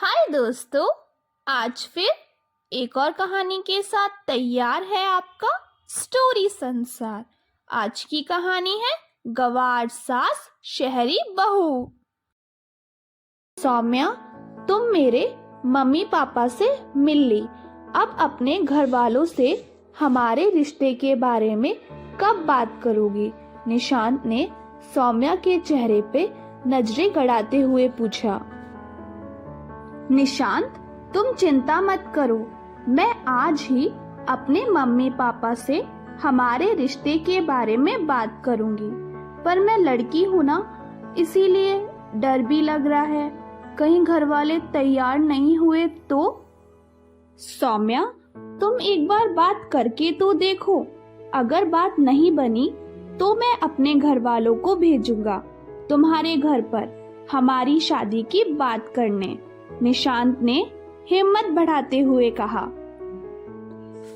हाय दोस्तों, आज फिर एक और कहानी के साथ तैयार है आपका स्टोरी संसार। आज की कहानी है गवार सास शहरी बहू। सौम्या, तुम मेरे मम्मी पापा से मिल ली। अब अपने घर वालों से हमारे रिश्ते के बारे में कब बात करोगी? निशांत ने सौम्या के चेहरे पे नजरें गड़ाते हुए पूछा। निशांत, तुम चिंता मत करो, मैं आज ही अपने मम्मी पापा से हमारे रिश्ते के बारे में बात करूंगी। पर मैं लड़की हूं ना, इसीलिए डर भी लग रहा है, कहीं घर वाले तैयार नहीं हुए तो। सौम्या, तुम एक बार बात करके तो देखो, अगर बात नहीं बनी तो मैं अपने घर वालों को भेजूंगा तुम्हारे घर पर हमारी शादी की बात करने, निशांत ने हिम्मत बढ़ाते हुए कहा।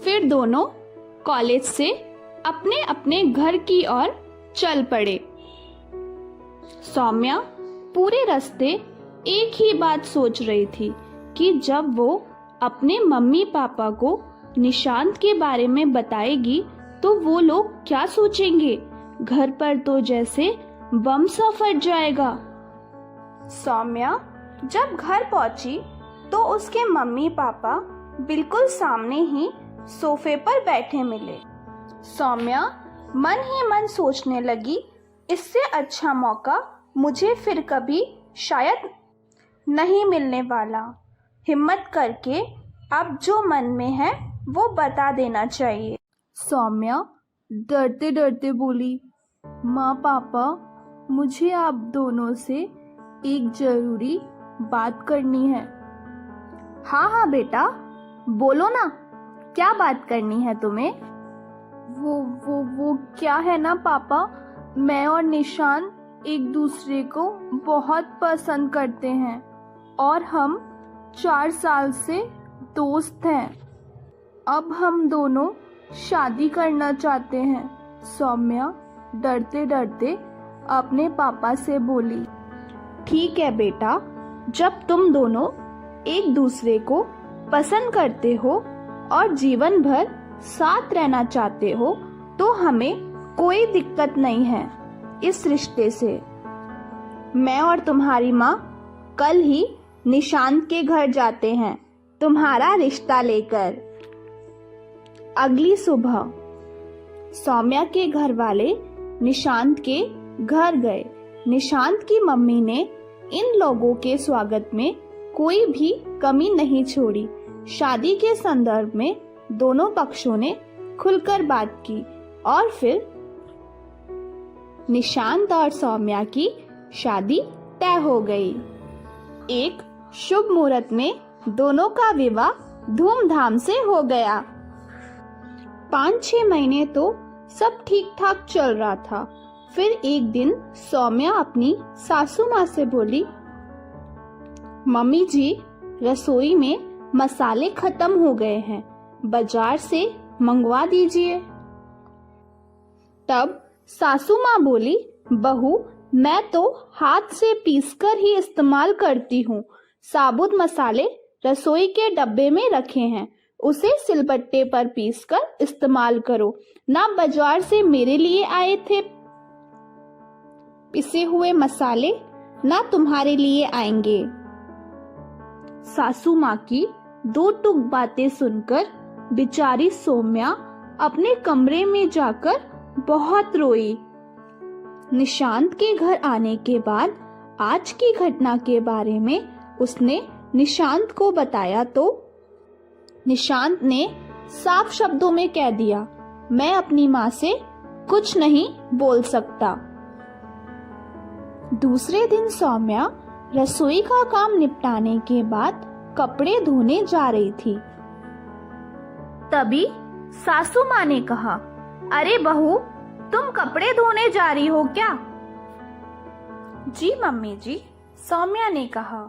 फिर दोनों कॉलेज से अपने अपने घर की ओर चल पड़े। सौम्या पूरे रास्ते एक ही बात सोच रही थी कि जब वो अपने मम्मी पापा को निशांत के बारे में बताएगी तो वो लोग क्या सोचेंगे। घर पर तो जैसे बम सा फट जाएगा। सौम्या जब घर पहुंची तो उसके मम्मी पापा बिल्कुल सामने ही सोफे पर बैठे मिले। सौम्या मन ही मन सोचने लगी, इससे अच्छा मौका मुझे फिर कभी शायद नहीं मिलने वाला। हिम्मत करके अब जो मन में है वो बता देना चाहिए। सौम्या डरते डरते बोली, माँ पापा, मुझे आप दोनों से एक जरूरी बात करनी है। हाँ बेटा, बोलो ना, क्या बात करनी है तुम्हें? वो क्या है ना पापा, मैं और निशांत एक दूसरे को बहुत पसंद करते हैं और हम 4 साल से दोस्त हैं। अब हम दोनों शादी करना चाहते हैं। सौम्या डरते डरते अपने पापा से बोली। ठीक है बेटा, जब तुम दोनों एक दूसरे को पसंद करते हो और जीवन भर साथ रहना चाहते हो तो हमें कोई दिक्कत नहीं है इस रिश्ते से। मैं और तुम्हारी माँ कल ही निशांत के घर जाते हैं तुम्हारा रिश्ता लेकर। अगली सुबह सौम्या के घर वाले निशांत के घर गए। निशांत की मम्मी ने इन लोगों के स्वागत में कोई भी कमी नहीं छोड़ी। शादी के संदर्भ में दोनों पक्षों ने खुलकर बात की और फिर निशांत और सौम्या की शादी तय हो गई। एक शुभ मुहूर्त में दोनों का विवाह धूमधाम से हो गया। 5-6 महीने तो सब ठीक ठाक चल रहा था। फिर एक दिन सौम्या अपनी सासू माँ से बोली, मम्मी जी, रसोई में मसाले खत्म हो गए हैं, बाजार से मंगवा दीजिए। तब सासू माँ बोली, बहू, मैं तो हाथ से पीसकर ही इस्तेमाल करती हूँ। साबुत मसाले रसोई के डब्बे में रखे हैं, उसे सिलबट्टे पर पीसकर इस्तेमाल करो। ना बाजार से मेरे लिए आए थे पिसे हुए मसाले, ना तुम्हारे लिए आएंगे। सासू माँ की 2 टूक बातें सुनकर बेचारी सौम्या अपने कमरे में जाकर बहुत रोई। निशांत के घर आने के बाद आज की घटना के बारे में उसने निशांत को बताया तो निशांत ने साफ शब्दों में कह दिया, मैं अपनी माँ से कुछ नहीं बोल सकता। दूसरे दिन सौम्या रसोई का काम निपटाने के बाद कपड़े धोने जा रही थी। तभी सासू माँ ने कहा, अरे बहू, तुम कपड़े धोने जा रही हो क्या? जी मम्मी जी, सौम्या ने कहा।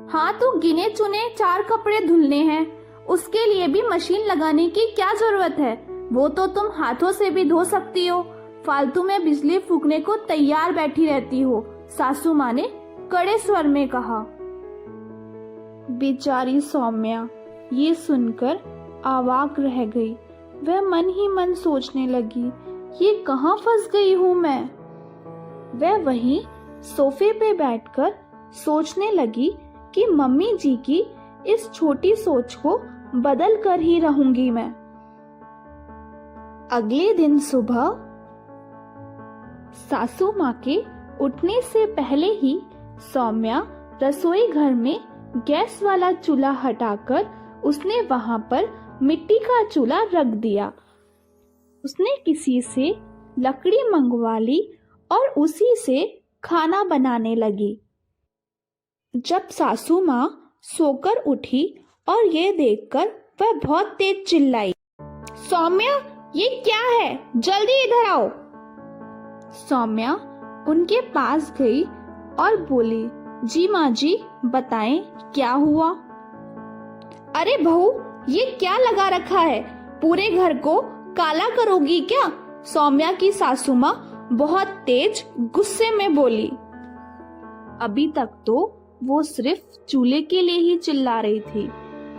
हाँ, तो गिने चुने 4 कपड़े धुलने हैं, उसके लिए भी मशीन लगाने की क्या जरूरत है? वो तो तुम हाथों से भी धो सकती हो, फालतू में बिजली फूकने को तैयार बैठी रहती हो, सासू माँ ने कड़े स्वर में कहा। बेचारी सौम्या ये सुनकर अवाक रह गई। वह मन ही मन सोचने लगी, ये कहाँ फंस गई हूँ मैं। वह वहीं सोफे पे बैठकर सोचने लगी कि मम्मी जी की इस छोटी सोच को बदल कर ही रहूंगी मैं। अगले दिन सुबह सासू माँ के उठने से पहले ही सौम्या रसोई घर में गैस वाला चूल्हा हटाकर उसने वहां पर मिट्टी का चूल्हा रख दिया। उसने किसी से लकड़ी मंगवा ली और उसी से खाना बनाने लगी। जब सासू माँ सोकर उठी और ये देखकर वह बहुत तेज चिल्लाई, सौम्या ये क्या है, जल्दी इधर आओ। सौम्या उनके पास गई और बोली, जी माँ जी बताएं क्या हुआ। अरे बहू ये क्या लगा रखा है, पूरे घर को काला करोगी क्या? सौम्या की सासू माँ बहुत तेज गुस्से में बोली। अभी तक तो वो सिर्फ चूल्हे के लिए ही चिल्ला रही थी।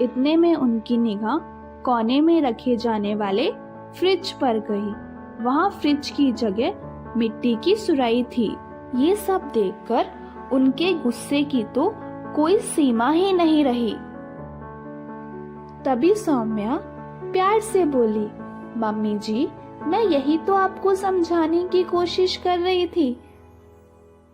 इतने में उनकी निगाह कोने में रखे जाने वाले फ्रिज पर गई। वहाँ फ्रिज की जगह मिट्टी की सुराही थी। ये सब देखकर उनके गुस्से की तो कोई सीमा ही नहीं रही। तभी सौम्या प्यार से बोली, मम्मी जी मैं यही तो आपको समझाने की कोशिश कर रही थी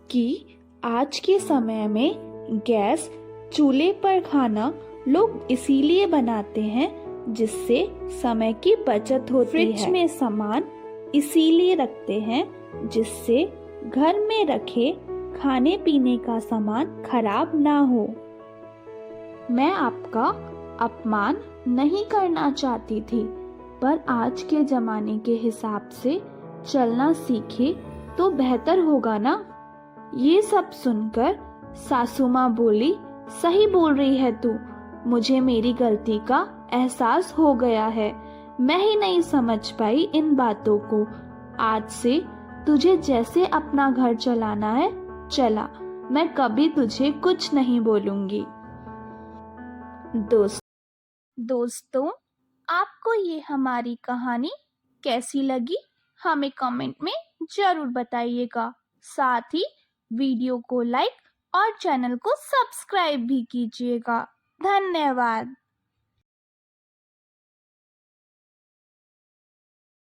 कि आज के समय में गैस चूल्हे पर खाना लोग इसीलिए बनाते हैं जिससे समय की बचत होती है। फ्रिज में सामान इसीलिए रखते हैं जिससे घर में रखे खाने पीने का सामान खराब ना हो। मैं आपका अपमान नहीं करना चाहती थी, पर आज के जमाने के हिसाब से चलना सीखे तो बेहतर होगा ना। ये सब सुनकर सासू माँ बोली, सही बोल रही है तू, मुझे मेरी गलती का एहसास हो गया है। मैं ही नहीं समझ पाई इन बातों को। आज से तुझे जैसे अपना घर चलाना है चला, मैं कभी तुझे कुछ नहीं बोलूंगी। दोस्तों आपको ये हमारी कहानी कैसी लगी हमें कमेंट में जरूर बताइएगा। साथ ही वीडियो को लाइक और चैनल को सब्सक्राइब भी कीजिएगा। धन्यवाद।